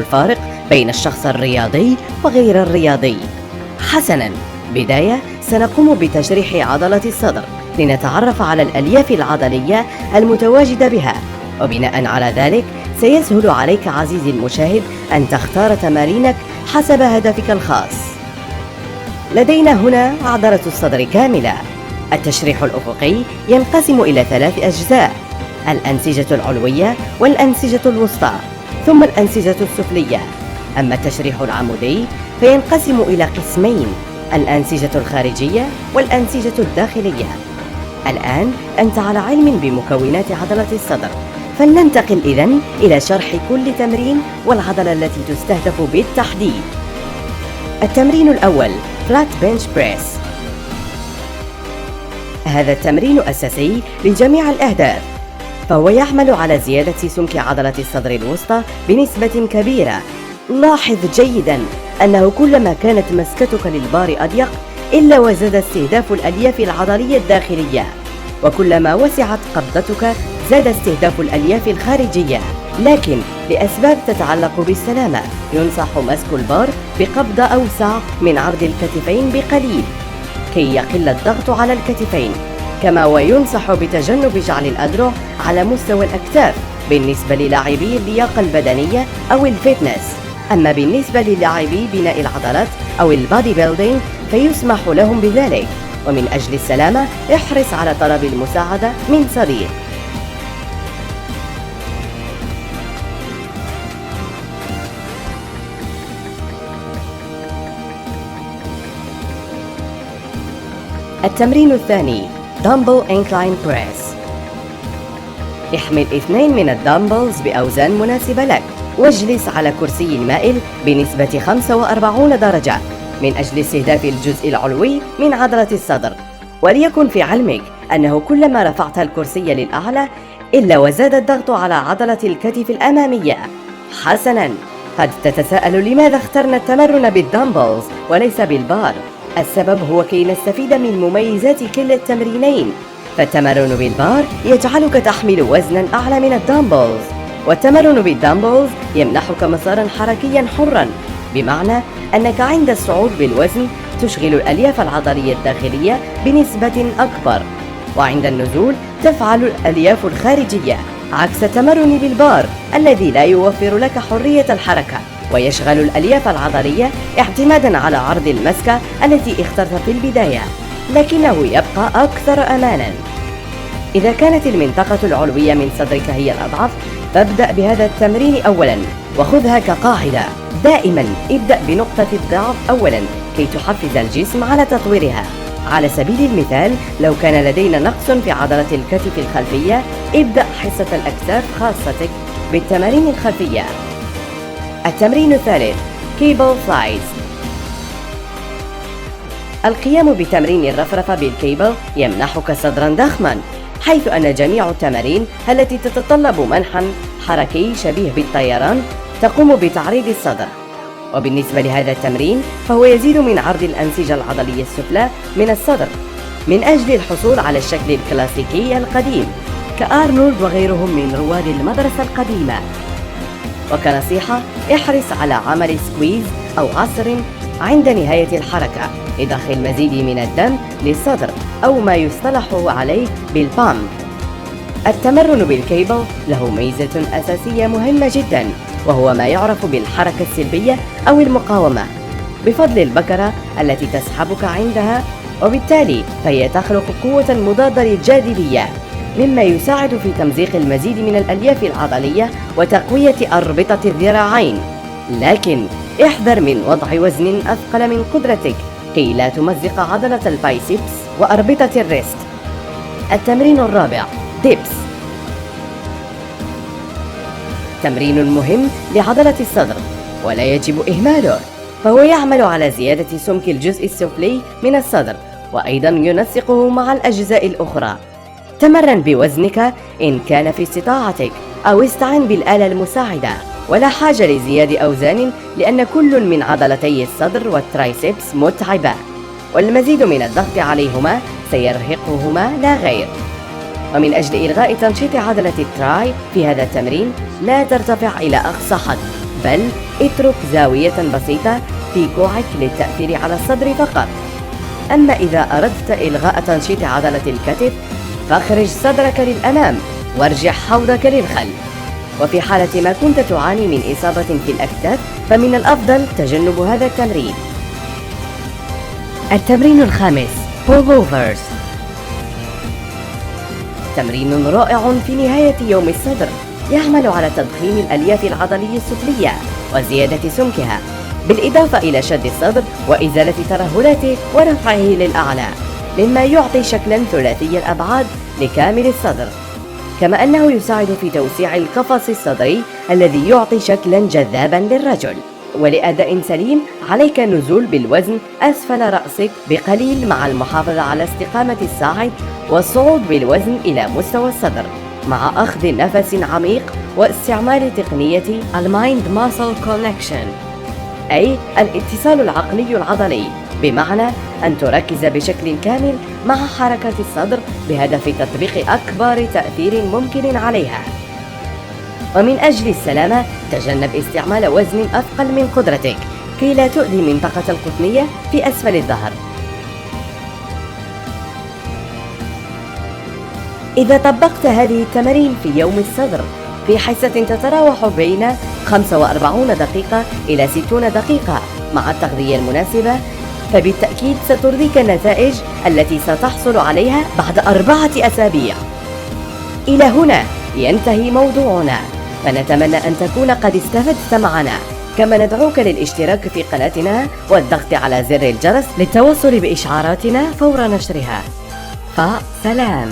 الفارق بين الشخص الرياضي وغير الرياضي؟ حسناً، بداية سنقوم بتشريح عضلة الصدر لنتعرف على الألياف العضلية المتواجدة بها، وبناء على ذلك سيسهل عليك عزيزي المشاهد أن تختار تمارينك حسب هدفك الخاص. لدينا هنا عضلة الصدر كاملة. التشريح الأفقي ينقسم إلى 3 أجزاء: الأنسجة العلوية والأنسجة الوسطى ثم الأنسجة السفلية. أما التشريح العمودي فينقسم إلى قسمين: الأنسجة الخارجية والأنسجة الداخلية. الآن أنت على علم بمكونات عضلة الصدر، فلننتقل إذن إلى شرح كل تمرين والعضلة التي تستهدف بالتحديد. التمرين الأول فلات بنش بريس. هذا التمرين أساسي لجميع الأهداف، فهو يعمل على زيادة سمك عضلة الصدر الوسطى بنسبة كبيرة. لاحظ جيداً أنه كلما كانت مسكتك للبار أضيق إلا وزاد استهداف الألياف العضلية الداخلية، وكلما وسعت قبضتك زاد استهداف الألياف الخارجية. لكن لأسباب تتعلق بالسلامة ينصح مسك البار بقبضة أوسع من عرض الكتفين بقليل كي يقل الضغط على الكتفين، كما وينصح بتجنب جعل الأذرع على مستوى الأكتاف بالنسبة للاعبي اللياقة البدنية أو الفيتنس. أما بالنسبة للاعبي بناء العضلات أو البادي بيلدينج فيسمح لهم بذلك، ومن أجل السلامة احرص على طلب المساعدة من صديق. التمرين الثاني دامبل انكلاين بريس. احمل 2 من الدامبلز بأوزان مناسبة لك، واجلس على كرسي مائل بنسبة 45 درجة من أجل استهداف الجزء العلوي من عضلة الصدر. وليكن في علمك أنه كلما رفعت الكرسي للأعلى إلا وزاد الضغط على عضلة الكتف الأمامية. حسناً، قد تتساءل لماذا اخترنا التمرن بالدامبلز وليس بالبار؟ السبب هو كي نستفيد من مميزات كلا التمرينين، فالتمرن بالبار يجعلك تحمل وزناً أعلى من الدامبلز، والتمرن بالدامبلز يمنحك مساراً حركياً حراً، بمعنى أنك عند الصعود بالوزن تشغل الألياف العضلية الداخلية بنسبة أكبر، وعند النزول تفعل الألياف الخارجية، عكس التمرن بالبار الذي لا يوفر لك حرية الحركة ويشغل الألياف العضلية اعتماداً على عرض المسكة التي اخترت في البداية، لكنه يبقى أكثر أماناً. إذا كانت المنطقة العلوية من صدرك هي الأضعف فابدأ بهذا التمرين أولاً، وخذها كقاعدة: دائماً ابدأ بنقطة الضعف أولاً كي تحفز الجسم على تطويرها. على سبيل المثال، لو كان لدينا نقص في عضلة الكتف الخلفية ابدأ حصة الأكتاف خاصتك بالتمارين الخلفية. التمرين الثالث كيبل فلايز. القيام بتمرين الرفرفة بالكيبل يمنحك صدراً ضخماً، حيث أن جميع التمارين التي تتطلب منحاً حركي شبيه بالطيران تقوم بتعريض الصدر. وبالنسبة لهذا التمرين فهو يزيد من عرض الأنسجة العضلية السفلى من الصدر من أجل الحصول على الشكل الكلاسيكي القديم كأرنولد وغيرهم من رواد المدرسة القديمة. وكنصيحة احرص على عمل سكويز أو عصر عند نهاية الحركة لضخ المزيد من الدم للصدر أو ما يصطلح عليه بالبامب. التمرن بالكيبل له ميزة أساسية مهمة جدا، وهو ما يعرف بالحركة السلبية أو المقاومة، بفضل البكرة التي تسحبك عندها، وبالتالي فهي تخلق قوة مضادة للجاذبية، مما يساعد في تمزيق المزيد من الألياف العضلية وتقوية أربطة الذراعين. لكن احذر من وضع وزن أثقل من قدرتك كي لا تمزق عضلة البايسبس وأربطة الريست. التمرين الرابع ديبس، تمرين مهم لعضلة الصدر ولا يجب إهماله، فهو يعمل على زيادة سمك الجزء السفلي من الصدر وأيضا ينسقه مع الأجزاء الأخرى. تمرن بوزنك إن كان في استطاعتك، أو استعن بالآلة المساعدة، ولا حاجة لزياد أوزان لأن كل من عضلتي الصدر والترايسبس متعبة، والمزيد من الضغط عليهما سيرهقهما لا غير. ومن أجل إلغاء تنشيط عضلة التراي في هذا التمرين لا ترتفع إلى أقصى حد، بل اترك زاوية بسيطة في كوعك للتأثير على الصدر فقط. أما إذا أردت إلغاء تنشيط عضلة الكتف، فاخرج صدرك للأمام وارجع حوضك للخلف. وفي حالة ما كنت تعاني من إصابة في الأكتاف، فمن الأفضل تجنب هذا التمرين. التمرين الخامس pullovers، تمرين رائع في نهاية يوم الصدر، يعمل على تضخيم الألياف العضلية السفلية وزيادة سمكها، بالإضافة إلى شد الصدر وإزالة ترهلاته ورفعه للأعلى، مما يعطي شكلا ثلاثي الأبعاد لكامل الصدر. كما أنه يساعد في توسيع القفص الصدري الذي يعطي شكلا جذابا للرجل. ولأداء سليم عليك النزول بالوزن أسفل رأسك بقليل مع المحافظة على استقامة الساعد والصعود بالوزن إلى مستوى الصدر مع أخذ نفس عميق واستعمال تقنية المايند ماسل كونكشن، أي الاتصال العقلي العضلي، بمعنى أن تركز بشكل كامل مع حركة الصدر بهدف تطبيق أكبر تأثير ممكن عليها. ومن أجل السلامة تجنب استعمال وزن أثقل من قدرتك كي لا تؤذي منطقة القطنية في أسفل الظهر. إذا طبقت هذه التمارين في يوم الصدر في حصة تتراوح بين 45 دقيقة إلى 60 دقيقة مع التغذية المناسبة، فبالتأكيد سترضيك النتائج التي ستحصل عليها بعد 4 أسابيع. إلى هنا ينتهي موضوعنا، فنتمنى أن تكون قد استفدت معنا، كما ندعوك للاشتراك في قناتنا والضغط على زر الجرس للتوصل بإشعاراتنا فور نشرها. فسلام.